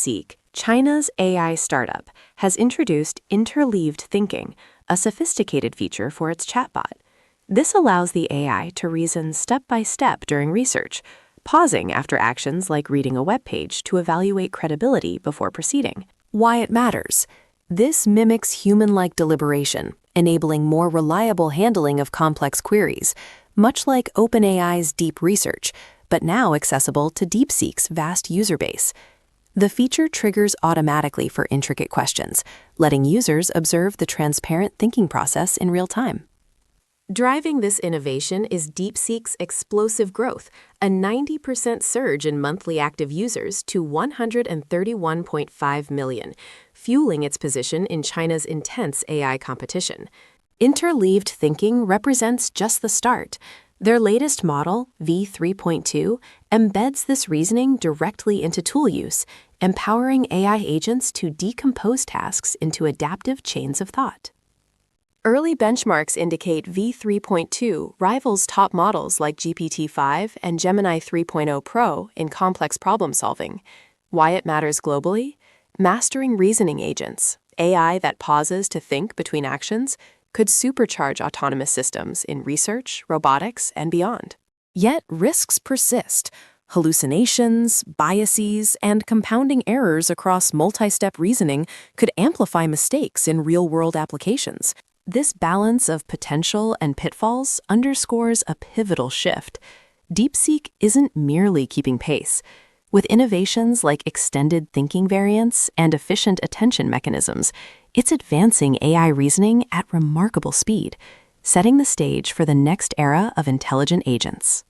DeepSeek, China's AI startup, has introduced interleaved thinking, a sophisticated feature for its chatbot. This allows the AI to reason step by step during research, pausing after actions like reading a web page to evaluate credibility before proceeding. Why it matters. This mimics human-like deliberation, enabling more reliable handling of complex queries, much like OpenAI's deep research, but now accessible to DeepSeek's vast user base. The feature triggers automatically for intricate questions, letting users observe the transparent thinking process in real time. Driving this innovation is DeepSeek's explosive growth, a 90% surge in monthly active users to 131.5 million, fueling its position in China's intense AI competition. Interleaved thinking represents just the start. Their latest model, v3.2, embeds this reasoning directly into tool use, empowering AI agents to decompose tasks into adaptive chains of thought. Early benchmarks indicate v3.2 rivals top models like GPT-5 and Gemini 3.0 Pro in complex problem solving. Why it matters globally? Mastering reasoning agents, AI that pauses to think between actions, could supercharge autonomous systems in research, robotics, and beyond. Yet risks persist. Hallucinations, biases, and compounding errors across multi-step reasoning could amplify mistakes in real-world applications. This balance of potential and pitfalls underscores a pivotal shift. DeepSeek isn't merely keeping pace. With innovations like extended thinking variants and efficient attention mechanisms, it's advancing AI reasoning at remarkable speed, setting the stage for the next era of intelligent agents.